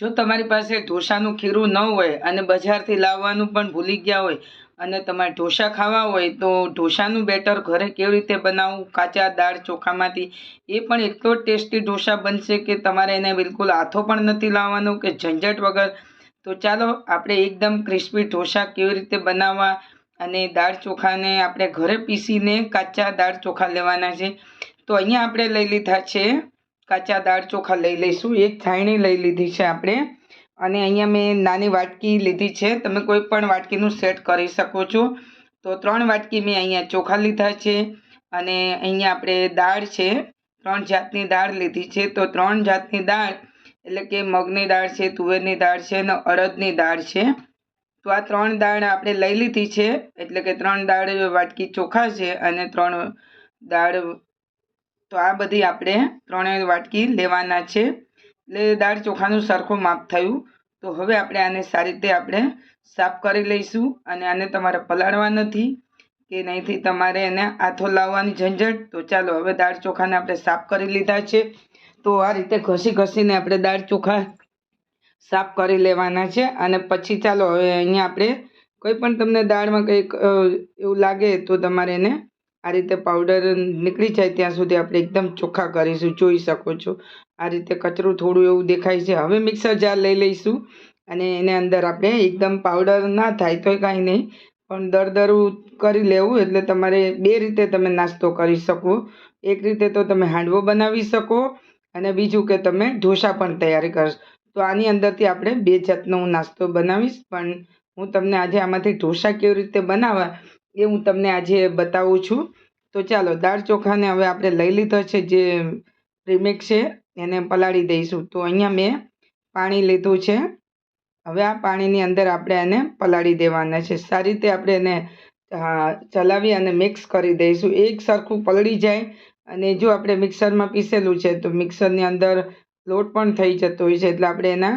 જો તમારી પાસે ઢોસાનું ખીરું ન હોય અને બજારથી લાવવાનું પણ ભૂલી ગયા હોય અને તમારે ઢોસા ખાવા હોય તો ઢોસાનું બેટર ઘરે કેવી રીતે બનાવવું કાચા દાળ ચોખામાંથી, એ પણ એટલો જ ટેસ્ટી ઢોસા બનશે કે તમારે એને બિલકુલ હાથો પણ નથી લાવવાનો કે ઝંઝટ વગર. તો ચાલો આપણે એકદમ ક્રિસ્પી ઢોસા કેવી રીતે બનાવવા, અને દાળ ચોખાને આપણે ઘરે પીસીને કાચા દાળ ચોખા લેવાના છે. તો અહીંયા આપણે લઈ લીધા છે કાચા દાળ ચોખા લઈ લઈશું. એક છાયણી લઈ લીધી છે આપણે, અને અહીંયા મેં નાની વાટકી લીધી છે. તમે કોઈ પણ વાટકીનું સેટ કરી શકો છો. તો 3 વાટકી મેં અહીંયા ચોખા લીધા છે, અને અહીંયા આપણે દાળ છે 3 જાતની દાળ લીધી છે. તો 3 જાતની દાળ એટલે કે મગની દાળ છે, તુવેરની દાળ છે અને અડદની દાળ છે. તો આ 3 દાળ આપણે લઈ લીધી છે, એટલે કે 3 દાળ વાટકી ચોખા છે અને 3 દાળ. તો આ બધી આપણે 3 વાટકી લેવાના છે, એટલે દાળ ચોખાનું સરખું માપ થયું. તો હવે આપણે આને સારી રીતે આપણે સાફ કરી લઈશું, અને આને તમારે પલાળવા નથી કે નહીંથી તમારે એને હાથો લાવવાની ઝંઝટ. તો ચાલો હવે દાળ ચોખાને આપણે સાફ કરી લીધા છે. તો આ રીતે ઘસીને આપણે દાળ ચોખા સાફ કરી લેવાના છે. અને પછી ચાલો હવે અહીંયા આપણે કોઈ પણ તમને દાળમાં કંઈક એવું લાગે તો તમારે એને આ રીતે પાવડર નીકળી જાય ત્યાં સુધી આપણે એકદમ ચોખ્ખા કરીશું. જોઈ શકો છો આ રીતે કચરું થોડું એવું દેખાય છે. હવે મિક્સર જાર લઈ લઈશું, અને એને અંદર આપણે એકદમ પાવડર ના થાય તોય કાંઈ નહીં, પણ દરદરું કરી લેવું. એટલે તમારે 2 રીતે તમે નાસ્તો કરી શકો. એક રીતે તો તમે હાંડવો બનાવી શકો, અને બીજું કે તમે ઢોસા પણ તૈયારી કરશો. તો આની અંદરથી આપણે 2 જાતનો હું નાસ્તો બનાવીશ, પણ હું તમને આજે આમાંથી ઢોસા કેવી રીતે બનાવવા એ હું તમને આજે બતાવું છું. તો ચાલો દાળ ચોખાને હવે આપણે લઈ લીધો છે, જે પ્રીમિક્સ છે એને પલાળી દઈશું. તો અહીંયા મેં પાણી લીધું છે. હવે આ પાણીની અંદર આપણે એને પલાળી દેવાના છે. સારી રીતે આપણે એને ચલાવી અને મિક્સ કરી દઈશું. એક સરખું પલળી જાય. અને જો આપણે મિક્સરમાં પીસેલું છે તો મિક્સરની અંદર લોટ પણ થઈ જતો હોય છે, એટલે આપણે એના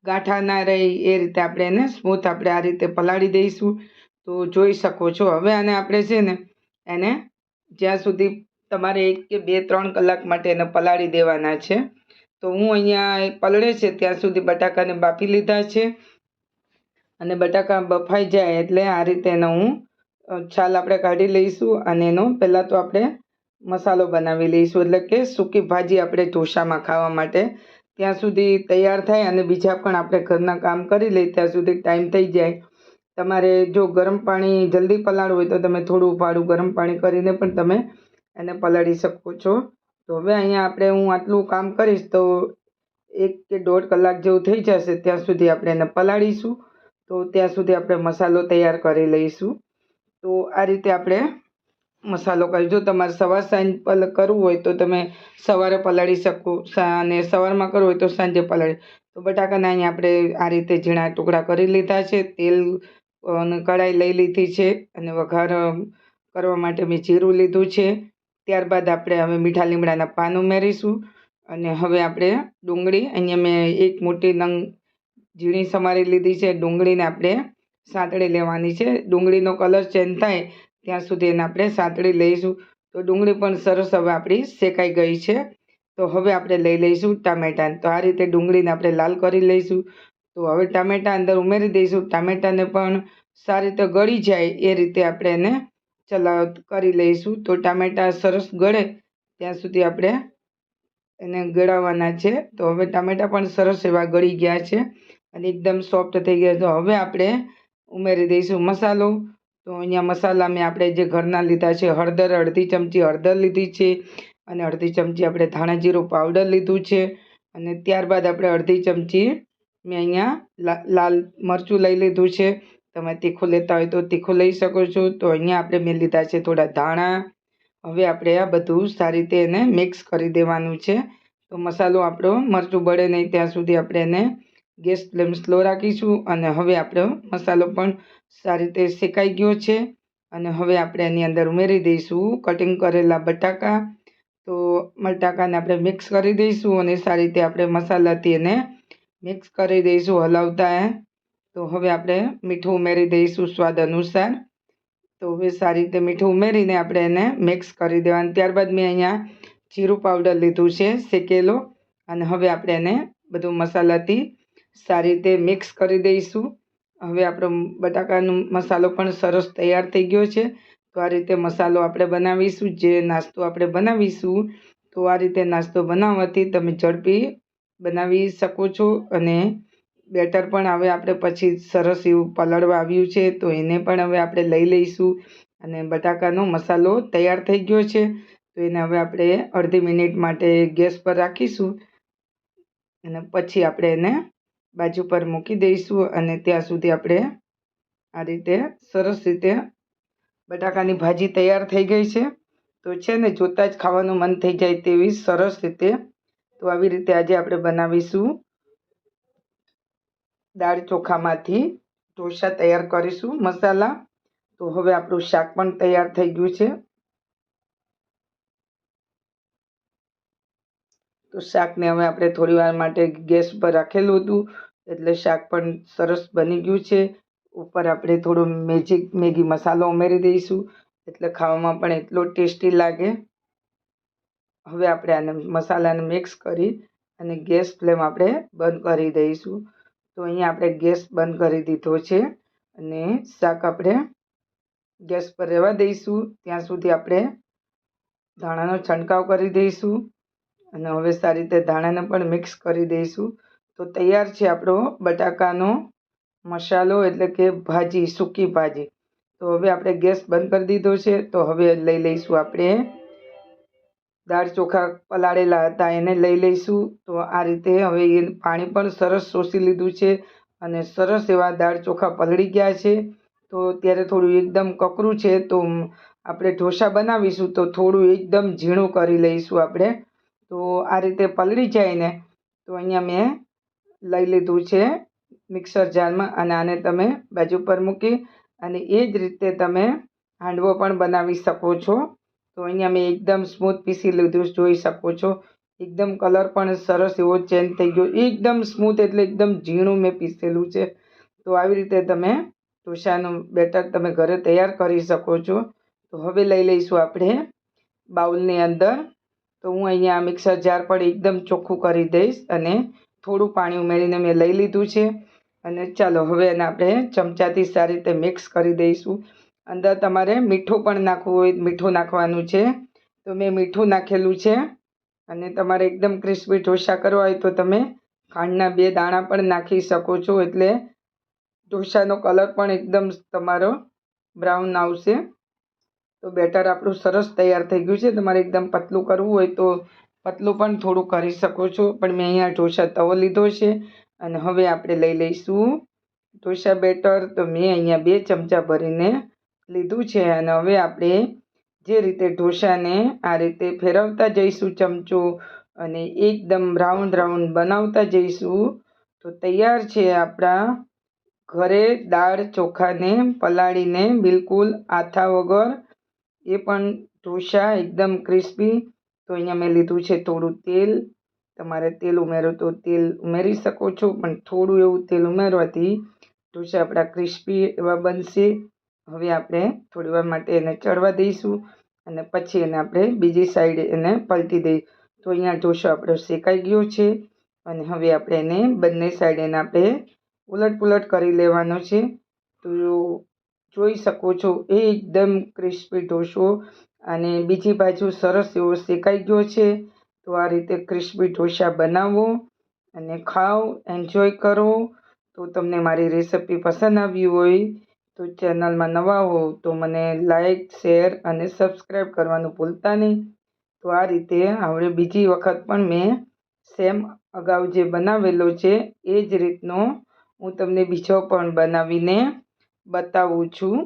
ગાંઠા ના રહે એ રીતે આપણે એને સ્મૂથ આપણે આ રીતે પલાળી દઈશું. તો જોઈ શકો છો હવે આને આપણે છે ને એને જ્યાં સુધી તમારે 1 કે 2 3 કલાક માટે એને પલાળી દેવાના છે. તો હું અહીંયા પલળે છે ત્યાં સુધી બટાકાને બાફી લીધા છે, અને બટાકા બફાઈ જાય એટલે આ રીતે એનો હું છાલ આપણે કાઢી લઈશું, અને એનો પહેલાં તો આપણે મસાલો બનાવી લઈશું, એટલે કે સૂકી ભાજી આપણે ઢોસામાં ખાવા માટે. ત્યાં સુધી તૈયાર થાય અને બીજા પણ આપણે ઘરના કામ કરી લઈએ ત્યાં સુધી ટાઈમ થઈ જાય. તમારે જો ગરમ પાણી જલ્દી પલાળવું હોય તો તમે થોડું ફાડું ગરમ પાણી કરીને પણ તમે એને પલાળી શકો છો. તો હવે અહીંયા આપણે હું આટલું કામ કરીશ તો 1 કે 1.5 કલાક જેવું થઈ જશે, ત્યાં સુધી આપણે એને પલાળીશું. તો ત્યાં સુધી આપણે મસાલો તૈયાર કરી લઈશું. તો આ રીતે આપણે મસાલો કરી, જો તમારે સવાર સાંજ કરવું હોય તો તમે સવારે પલાળી શકો, અને સવારમાં કરવું હોય તો સાંજે પલાળી. તો બટાકાના અહીંયા આપણે આ રીતે ઝીણા ટુકડા કરી લીધા છે. તેલ અને કઢાઈ લઈ લીધી છે, અને વઘાર કરવા માટે મેં જીરું લીધું છે. ત્યારબાદ આપણે હવે મીઠા લીમડાના પાન ઉમેરીશું, અને હવે આપણે ડુંગળી અહીંયા મેં 1 મોટી નંગ ઝીણી સમારી લીધી છે. ડુંગળીને આપણે સાંતળી લેવાની છે. ડુંગળીનો કલર ચેન્જ થાય ત્યાં સુધી એને આપણે સાંતળી લઈશું. તો ડુંગળી પણ સરસ હવે આપણી શેકાઈ ગઈ છે. તો હવે આપણે લઈ લઈશું ટામેટાં. તો આ રીતે ડુંગળીને આપણે લાલ કરી લઈશું. તો હવે ટામેટાં અંદર ઉમેરી દઈશું. ટામેટાને પણ સારી રીતે ગળી જાય એ રીતે આપણે એને કરી લઈશું. તો ટામેટાં સરસ ગળે ત્યાં સુધી આપણે એને ગળાવવાના છે. તો હવે ટામેટાં પણ સરસ એવા ગળી ગયા છે અને એકદમ સોફ્ટ થઈ ગયા. તો હવે આપણે ઉમેરી દઈશું મસાલો. તો અહીંયા મસાલા મેં આપણે જે ઘરના લીધા છે, હળદર અડધી ચમચી હળદર લીધી છે, અને અડધી ચમચી આપણે ધાણા જીરું પાવડર લીધું છે, અને ત્યારબાદ આપણે અડધી ચમચી મેં અહીંયા લાલ મરચું લઈ લીધું છે. તમે તીખું લેતા હોય તો તીખું લઈ શકો છો. તો અહીંયા આપણે મેં લીધા છે થોડા ધાણા. હવે આપણે આ બધું સારી રીતે એને મિક્સ કરી દેવાનું છે. તો મસાલો આપણો મરચું બળે નહીં ત્યાં સુધી આપણે એને ગેસ ફ્લેમ સ્લો રાખીશું. અને હવે આપણો મસાલો પણ સારી રીતે શેકાઈ ગયો છે, અને હવે આપણે એની અંદર ઉમેરી દઈશું કટિંગ કરેલા બટાકા. તો બટાકાને આપણે મિક્સ કરી દઈશું, અને સારી રીતે આપણે મસાલાથી એને મિક્સ કરી દઈશું હલાવતા. તો હવે આપણે મીઠું ઉમેરી દઈશું સ્વાદ અનુસાર. તો હવે સારી રીતે મીઠું ઉમેરીને આપણે એને મિક્સ કરી દેવાનું. ત્યારબાદ મેં અહીંયા જીરું પાવડર લીધું છે શેકેલો, અને હવે આપણે એને બધું મસાલાથી સારી રીતે મિક્સ કરી દઈશું. હવે આપણો બટાકાનો મસાલો પણ સરસ તૈયાર થઈ ગયો છે. તો આ રીતે મસાલો આપણે બનાવીશું. જે નાસ્તો આપણે બનાવીશું તો આ રીતે નાસ્તો બનાવવાથી તમે ઝડપી બનાવી શકો છો. અને બેટર પણ હવે આપણે પછી સરસ એવું પલળવા આવ્યું છે, તો એને પણ હવે આપણે લઈ લઈશું. અને બટાકાનો મસાલો તૈયાર થઈ ગયો છે, તો એને હવે આપણે અડધી મિનિટ માટે ગેસ પર રાખીશું. અને પછી આપણે એને બાજુ પર મૂકી દઈશું. અને ત્યાં સુધી આપણે આ રીતે સરસ રીતે બટાકાની ભાજી તૈયાર થઈ ગઈ છે. તો છે ને જોતાં જ ખાવાનું મન થઈ જાય તેવી સરસ રીતે. તો આવી રીતે આજે આપણે બનાવીશું દાળ ચોખામાંથી ઢોસા તૈયાર કરીશું મસાલા. તો હવે આપણું શાક પણ તૈયાર થઈ ગયું છે. તો શાકને હવે આપણે થોડી વાર માટે ગેસ પર રાખેલું હતું, એટલે શાક પણ સરસ બની ગયું છે. ઉપર આપણે થોડો મેગી મસાલો ઉમેરી દઈશું, એટલે ખાવામાં પણ એટલો ટેસ્ટી લાગે. હવે આપણે આને મસાલાને મિક્સ કરી અને ગેસ ફ્લેમ આપણે બંધ કરી દઈશું. તો અહીંયા આપણે ગેસ બંધ કરી દીધો છે અને શાક આપણે ગેસ પર રહેવા દઈશું. ત્યાં સુધી આપણે ધાણાનો છંટકાવ કરી દઈશું. અને હવે સારી રીતે ધાણાને પણ મિક્સ કરી દઈશું. તો તૈયાર છે આપણો બટાકાનો મસાલો, એટલે કે ભાજી, સૂકી ભાજી. તો હવે આપણે ગેસ બંધ કરી દીધો છે. તો હવે લઈ લઈશું આપણે દાળ ચોખા પલાળેલા હતા એને લઈ લઈશું. તો આ રીતે હવે એ પાણી પણ સરસ શોષી લીધું છે અને સરસ એવા દાળ ચોખા પલળી ગયા છે. તો ત્યારે થોડું એકદમ કકરું છે, તો આપણે ઢોસા બનાવીશું તો થોડું એકદમ ઝીણું કરી લઈશું આપણે. તો આ રીતે પલળી જાય ને તો અહીંયા મેં લઈ લીધું છે મિક્સર જારમાં, અને આને તમે બાજુ પર મૂકી અને એ જ રીતે તમે હાંડવો પણ બનાવી શકો છો. તો અહીંયા મેં એકદમ સ્મૂથ પીસી લીધું, જોઈ શકો છો. એકદમ કલર પણ સરસ એવો ચેન્જ થઈ ગયો, એકદમ સ્મૂથ, એટલે એકદમ ઝીણું મેં પીસેલું છે. તો આવી રીતે તમે ઢોસાનું બેટર તમે ઘરે તૈયાર કરી શકો છો. તો હવે લઈ લઈશું આપણે બાઉલની અંદર. તો હું અહીંયા મિક્સર જાર પણ એકદમ ચોખ્ખું કરી દઈશ અને થોડું પાણી ઉમેરીને મેં લઈ લીધું છે. અને ચાલો હવે એને આપણે ચમચાથી સારી રીતે મિક્સ કરી દઈશું. અંદર તમારે મીઠું પણ નાખવું હોય મીઠું નાખવાનું છે, તો મેં મીઠું નાખેલું છે. અને તમારે એકદમ ક્રિસ્પી ઢોસા કરવા હોય તો તમે ખાંડના 2 દાણા પણ નાખી શકો છો, એટલે ઢોસાનો કલર પણ એકદમ તમારો બ્રાઉન આવશે. તો બેટર આપણું સરસ તૈયાર થઈ ગયું છે. તમારે એકદમ પતલું કરવું હોય તો પતલું પણ થોડું કરી શકો છો, પણ મેં અહીંયા ઢોસા તવો લીધો છે. અને હવે આપણે લઈ લઈશું ઢોસા બેટર. તો મેં અહીંયા 2 ચમચા ભરીને લીધું છે. અને હવે આપણે જે રીતે ઢોસાને આ રીતે ફેરવતા જઈશું ચમચો, અને એકદમ રાઉન્ડ રાઉન્ડ બનાવતા જઈશું. તો તૈયાર છે આપણા ઘરે દાળ ચોખાને પલાળીને બિલકુલ આથા વગર એ પણ ઢોસા એકદમ ક્રિસ્પી. તો અહીંયા મેં લીધું છે થોડું તેલ. તમારે તેલ ઉમેરો તો તેલ ઉમેરી શકો છો, પણ થોડું એવું તેલ ઉમેરવાથી ઢોસા આપણા ક્રિસ્પી એવા બનશે. હવે આપણે થોડી વાર માટે એને ચડવા દઈશું અને પછી એને આપણે બીજી સાઈડ એને પલટી દઈ. તો અહીંયા ઢોસો આપણો શેકાઈ ગયો છે. અને હવે આપણે એને બંને સાઈડ એને આપણે ઉલટ પુલટ કરી લેવાનો છે. તો જોઈ શકો છો એકદમ ક્રિસ્પી ઢોસો, અને બીજી બાજુ સરસ એવો શેકાઈ ગયો છે. તો આ રીતે ક્રિસ્પી ઢોસા બનાવો અને ખાઓ, એન્જોય કરો. તો તમને મારી રેસિપી પસંદ આવી હોય તો ચેનલમાં નવા હો તો મને લાઈક, શેર અને સબસ્ક્રાઈબ કરવાનું ભૂલતા નહીં. તો આ રીતે હવે બીજી વખત પણ મેં સેમ અગાઉ જે બનાવેલો છે એ જ રીતનો હું તમને બીજો પણ બનાવીને બતાવું છું.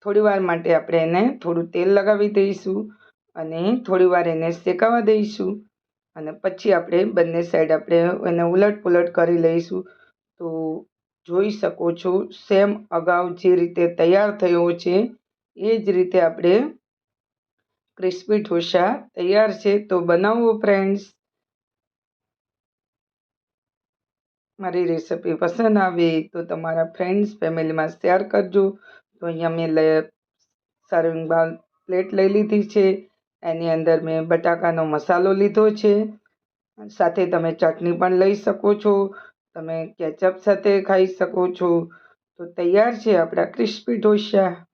થોડી વાર માટે આપણે એને થોડું તેલ લગાવી દઈશું અને થોડી વાર એને શેકાવા દઈશું. અને પછી આપણે બંને સાઈડ આપણે એને ઉલટ પુલટ કરી લઈશું. તો જોઈ શકો છો સેમ અગાઉ જે રીતે તૈયાર થયો છે એ જ રીતે આપણે ક્રિસ્પી ઢોસા તૈયાર છે. તો બનાવો ફ્રેન્ડ્સ. મારી રેસિપી પસંદ આવે તો તમારા ફ્રેન્ડ્સ ફેમિલીમાં શેર કરજો. તો અહીંયા મેં સર્વિંગ બાઉલ પ્લેટ લઈ લીધી છે. એની અંદર મેં બટાકાનો મસાલો લીધો છે. સાથે તમે ચટણી પણ લઈ શકો છો. તમે કેચઅપ સાથે ખાઈ શકો છો. તો તૈયાર છે આપણા ક્રિસ્પી ઢોસા.